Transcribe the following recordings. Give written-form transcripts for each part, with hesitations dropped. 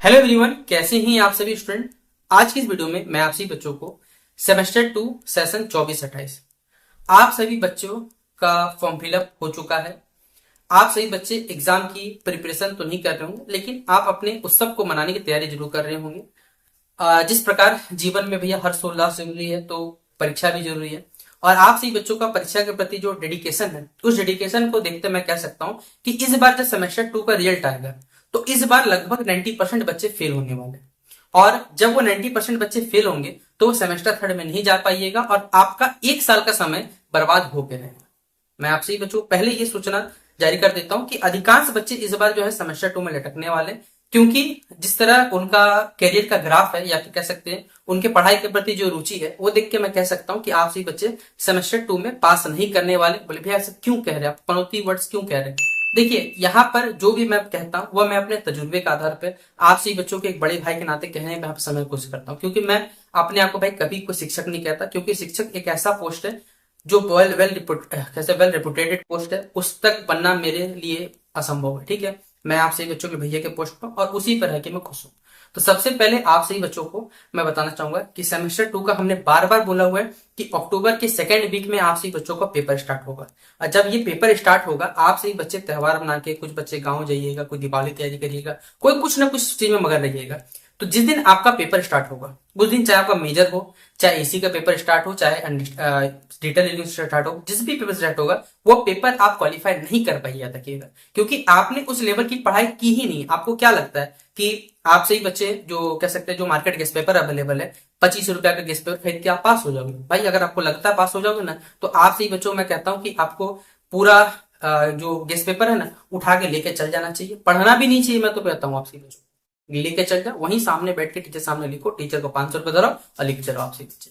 Hello everyone, कैसे हैं आप सभी स्टूडेंट। आज की इस वीडियो में मैं आप सभी बच्चों को सेमेस्टर 2 सेशन 24-28 आप सभी बच्चों का फॉर्म फिलअप हो चुका है। आप सभी बच्चे एग्जाम की प्रिपरेशन तो नहीं कर रहे होंगे, लेकिन आप अपने उत्सव को मनाने की तैयारी जरूर कर रहे होंगे। जिस प्रकार जीवन में भैया हर्षोल्लास जरूरी है, तो परीक्षा भी जरूरी है। और आप सभी बच्चों का परीक्षा के प्रति जो डेडिकेशन है, उस डेडिकेशन को देखते मैं कह सकता हूं कि इस बार जब सेमेस्टर 2 का रिजल्ट आएगा तो इस बार लगभग 90% बच्चे फेल होने वाले हैं। और जब वो 90% बच्चे फेल होंगे तो वो सेमेस्टर 3 में नहीं जा पाइएगा और आपका एक साल का समय बर्बाद हो गया रहेगा। मैं आपसे ही बच्चों पहले ये सूचना जारी कर देता हूं कि अधिकांश बच्चे इस बार जो है सेमेस्टर 2 में लटकने वाले, क्योंकि जिस तरह उनका करियर का ग्राफ है या फिर कह सकते हैं उनके पढ़ाई के प्रति जो रुचि है, वो देख के मैं कह सकता हूं कि आप सभी बच्चे सेमेस्टर 2 में पास नहीं करने वाले। बोले भैया ऐसा क्यों कह रहे हैं आप, पनौती वर्ड्स क्यों कह रहे हैं। देखिए, यहाँ पर जो भी मैं कहता हूँ वह मैं अपने तजुर्बे के आधार पर आप सभी बच्चों के एक बड़े भाई के नाते कहने में समय कोशिश करता हूँ, क्योंकि मैं अपने आप को भाई कभी कोई शिक्षक नहीं कहता, क्योंकि शिक्षक एक ऐसा पोस्ट है जो वेल रेपुटेटेड पोस्ट है, उस तक बनना मेरे लिए असंभव है। ठीक है, मैं आपसे बच्चों के भैया के पोस्ट पर और उसी पर है कि मैं खुश हूं। तो सबसे पहले आप सही बच्चों को मैं बताना चाहूंगा कि सेमेस्टर 2 का हमने बार बार बोला हुआ है कि अक्टूबर के सेकेंड वीक में आप सही बच्चों का पेपर स्टार्ट होगा। और जब ये पेपर स्टार्ट होगा, आप सही बच्चे त्योहार मना के, कुछ बच्चे गाँव जाइएगा, कोई दिवाली तैयारी करिएगा, कोई कुछ ना कुछ चीज में मगर रहिएगा। तो जिस दिन आपका पेपर स्टार्ट होगा उस दिन चाहे आपका मेजर हो, चाहे एसी का पेपर स्टार्ट हो, चाहे डिजिटल एजुकेशन स्टार्ट हो, जिस भी पेपर स्टार्ट होगा वो पेपर आप क्वालिफाई नहीं कर पाइए तकिएगा, क्योंकि आपने उस लेवल की पढ़ाई की ही नहीं। आपको क्या लगता है कि आप सही बच्चे जो कह सकते हैं जो मार्केट गेस्ट पेपर अवेलेबल है, 25 रुपया का गेस्ट पेपर खरीद के आप पास हो जाओगे। भाई अगर आपको लगता है पास हो जाओगे ना, तो आप सही बच्चों मैं कहता हूं कि आपको पूरा जो गेस्ट पेपर है ना उठा के लेके चल जाना चाहिए, पढ़ना भी नहीं चाहिए। मैं तो कहता हूँ आप सही बच्चों लेके चल जाओ, वहीं सामने बैठ के टीचर सामने लिखो, टीचर को 500 रुपये दो और लिख चलो आपसे बच्चे।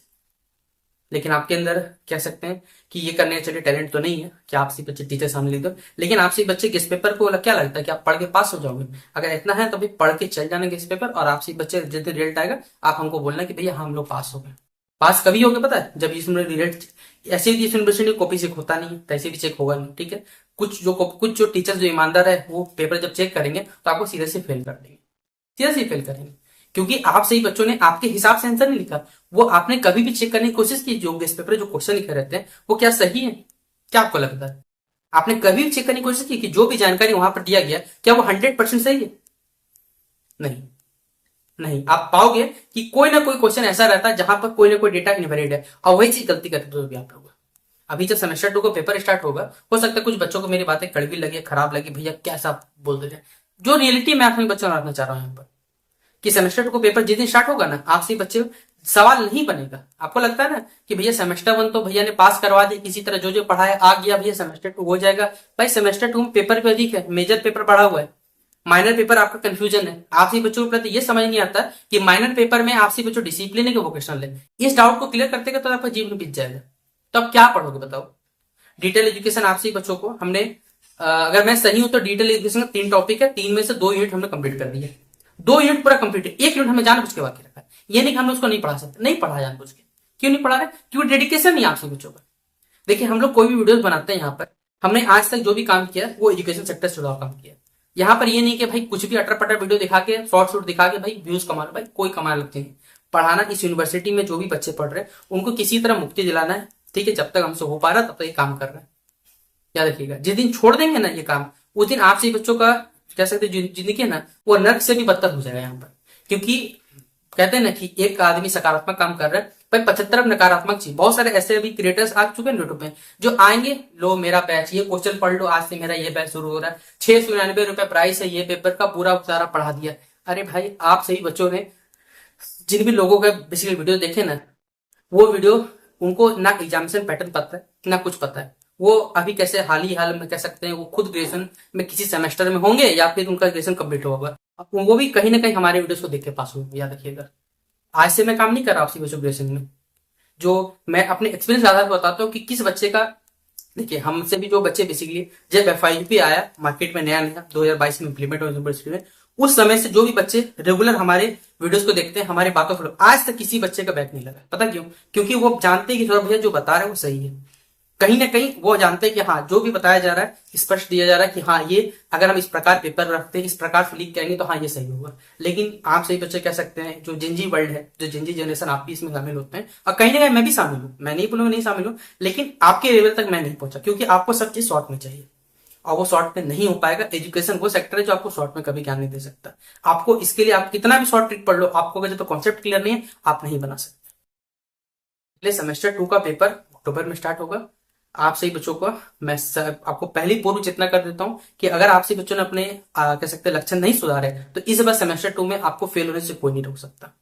लेकिन आपके अंदर कह सकते हैं कि ये करने के चलिए टैलेंट तो नहीं है कि आपसे बच्चे टीचर सामने लिख दो, लेकिन आपसे बच्चे गेस्ट पेपर को क्या लगता है कि आप पढ़ के पास हो जाओगे। अगर इतना है तो भी पढ़ के चल जाना गेस्ट पेपर, और आपसे बच्चे जिस दिन रिजल्ट आएगा आप हमको बोलना कि भैया हम लोग पास हो गए। पास कभी हो गए पता है, जब इसमें रिजल्ट ऐसे भी यूनिवर्सिटी कॉपी चेक होता नहीं है, तैसे भी चेक होगा नहीं। ठीक है, कुछ जो टीचर जो ईमानदार है वो पेपर जब चेक करेंगे तो आपको सीधे से फेल कर देंगे, सीधा सी फेल करेंगे, क्योंकि आप सही बच्चों ने आपके हिसाब से आंसर नहीं लिखा। वो आपने कभी भी चेक करने की कोशिश की जो गेस्ट पेपर जो क्वेश्चन लिखे रहते हैं वो क्या सही है। क्या आपको लगता है, आपने कभी भी चेक करने की कोशिश की कि जो भी जानकारी वहां पर दिया गया क्या वो 100% सही है। नहीं, नहीं आप पाओगे कि कोई ना कोई क्वेश्चन ऐसा रहता है जहां पर कोई ना कोई डेटा इनवैलिड है, और वही चीज गलती करते हो आप लोग। अभी जब सेमेस्टर 2 का पेपर स्टार्ट होगा, हो सकता है कुछ बच्चों को मेरी बातें कड़वी लगे, खराब लगे, भैया कैसा बोल देते हैं। जो रियलिटी मैं अपने बच्चों को रखना चाह रहा हूं यहाँ पर कि सेमेस्टर 2 को पेपर जिस दिन स्टार्ट होगा ना, आपसे बच्चे सवाल नहीं बनेगा। आपको लगता है ना कि भैया सेमेस्टर 1 तो भैया ने पास करवा दिया, किसी तरह जो जो पढ़ाया आ गया, भैया सेमेस्टर 2 हो जाएगा। भाई सेमेस्टर 2 में पेपर भी अधिक है, मेजर पेपर पढ़ा हुआ है, माइनर पेपर आपका कंफ्यूजन है। आपसी बच्चों को प्रति ये समझ नहीं आता कि माइनर पेपर में आपसी बच्चों डिसिप्लिन है कि वोकेशनल है। इस डाउट को क्लियर करते तो आपका जीवन बीत जाएगा। तो आप क्या पढ़ोगे बताओ। डिटेल एजुकेशन आपसी बच्चों को हमने अगर मैं सही हूं तो डिटेल एजुकेशन का 3 टॉपिक है, 3 में से 2 यूनिट हमने कंप्लीट कर दिया। 2 यूनिट पूरा कंप्लीट है, 1 यूनिट हमें जानबूझ के बाकी रखा है। ये नहीं कि हम उसको नहीं पढ़ा सकते, नहीं पढ़ा जानबूझ के। क्यों नहीं पढ़ा रहे, क्योंकि डेडिकेशन नहीं आपसे बच्चों का। देखिए हम लोग कोई भी वीडियोस बनाते हैं, यहाँ पर हमने आज तक जो भी काम किया वो एजुकेशन सेक्टर से जुड़ा काम किया। यहाँ पर ये नहीं कि भाई कुछ भी अटर पटर वीडियो दिखा के शॉर्ट शॉर्ट दिखा के भाई व्यूज कमा लो, भाई कोई कमा लगते हैं। पढ़ाना इस यूनिवर्सिटी में जो भी बच्चे पढ़ रहे हैं उनको किसी तरह मुक्ति दिलाना है। ठीक है, जब तक हमसे हो पा रहा तब तक ये काम कर रहे हैं। याद रखिएगा, जिस दिन छोड़ देंगे ना ये काम, उस दिन आपसे बच्चों का कह सकते जिंदगी है ना वो नर्क से भी बदतर हो जाएगा यहाँ पर। क्योंकि कहते हैं ना कि एक आदमी सकारात्मक काम कर रहा है, भाई 75 नकारात्मक चीज। बहुत सारे ऐसे अभी क्रिएटर्स आ चुके हैं यूट्यूब में जो आएंगे, लो मेरा बैच ये क्वेश्चन पढ़ लो, आज से मेरा ये बैच शुरू हो रहा है, 699 रुपए प्राइस है ये पेपर का, पूरा सारा पढ़ा दिया। अरे भाई आप सही बच्चों ने जिन भी लोगों का बेसिकली वीडियो देखे ना, वो वीडियो उनको ना एग्जामिनेशन पैटर्न पता है ना कुछ पता है। वो अभी कैसे हाल ही हाल में कह सकते हैं वो खुद ग्रेजुएशन में किसी सेमेस्टर में होंगे या फिर उनका ग्रेजुएशन कंप्लीट होगा, वो भी कहीं ना कहीं हमारे वीडियोस को देख के पास होंगे। याद रखिएगा, आज से मैं काम नहीं कर रहा आपसी बच्चों ग्रेजुएशन में, जो मैं अपने एक्सपीरियंस आधार पर बताता हूँ कि किस बच्चे का। देखिए हमसे भी जो बच्चे बेसिकली जब FIUP आया मार्केट में नया नया 2022 में इम्प्लीमेंट हुआ यूनिवर्सिटी में, उस समय से जो भी बच्चे रेगुलर हमारे वीडियोस को देखते हैं, हमारे बातों को, आज तक किसी बच्चे का बैक नहीं लगा। पता क्यों? क्योंकि वो जानते हैं कि थोड़ा भैया जो बता रहे हैं वो सही है। कहीं ना कहीं वो जानते हैं कि हाँ जो भी बताया जा रहा है स्पष्ट दिया जा रहा है कि हाँ ये अगर हम इस प्रकार पेपर रखते हैं, इस प्रकार से लीक करेंगे तो हाँ ये सही होगा। लेकिन आप सही बच्चे कह सकते हैं जो जिंजी वर्ल्ड है, जो जिंजी जनरेशन, आप भी इसमें शामिल होते हैं और कहीं ना कहीं मैं भी शामिल हूँ, मैं नहीं बोलूंगा नहीं शामिल हूँ, लेकिन आपके लेवल तक मैं नहीं पहुंचा क्योंकि आपको सब चीज शॉर्ट में चाहिए और वो शॉर्ट में नहीं हो पाएगा। एजुकेशन वो सेक्टर है जो आपको शॉर्ट में कभी ज्ञान नहीं दे सकता। आपको इसके लिए आप कितना भी शॉर्ट ट्रिक पढ़ लो, आपको अगर जब तो कॉन्सेप्ट क्लियर नहीं है आप नहीं बना सकते। इसलिए सेमेस्टर 2 का पेपर अक्टूबर में स्टार्ट होगा। आप सही बच्चों को मैं आपको पहले ही पूर्व चेतना कर देता हूं कि अगर आप सही बच्चों ने अपने कह सकते हैं लक्षण नहीं सुधारे तो इस बार सेमेस्टर 2 में आपको फेल होने से कोई नहीं रोक सकता।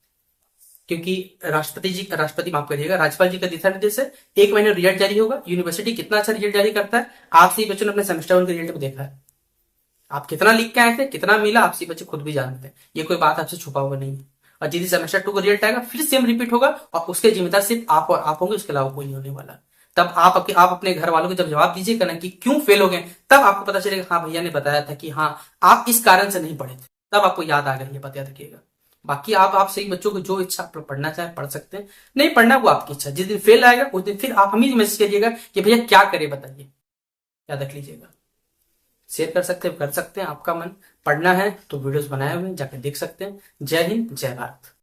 क्योंकि राष्ट्रपति माफ करिएगा, राज्यपाल जी का दिशा निर्देश है, 1 महीने रिजल्ट जारी होगा। यूनिवर्सिटी कितना अच्छा रिजल्ट जारी करता है आप सही बच्चों ने अपने सेमेस्टर 1 के रिजल्ट को देखा है। आप कितना लिख के आए थे, कितना मिला, आप सही बच्चे खुद भी जानते हैं, ये कोई बात आपसे छुपा हुआ नहीं है। और जिस सेमेस्टर 2 का रिजल्ट आएगा फिर सेम रिपीट होगा और उसके जिम्मेदार सिर्फ आप और आप होंगे, उसके अलावा कोई नहीं होने वाला। तब आप अपने घर वालों को जब जवाब दीजिएगा ना कि क्यों फेल हो गए, तब आपको पता चलेगा हाँ भैया ने बताया था कि हाँ आप इस कारण से नहीं पढ़े थे, तब आपको याद आ गया, ये बात याद रखिएगा। बाकी आप सही बच्चों को जो इच्छा पढ़ना चाहे पढ़ सकते हैं, नहीं पढ़ना वो आपकी इच्छा। जिस दिन फेल आएगा उस दिन फिर आप हमें मैसेज करिएगा कि भैया क्या करे बताइए, याद रख लीजिएगा। शेयर कर सकते हैं, आपका मन पढ़ना है तो वीडियोस बनाए हुए हैं जाके देख सकते हैं। जय हिंद, जय भारत।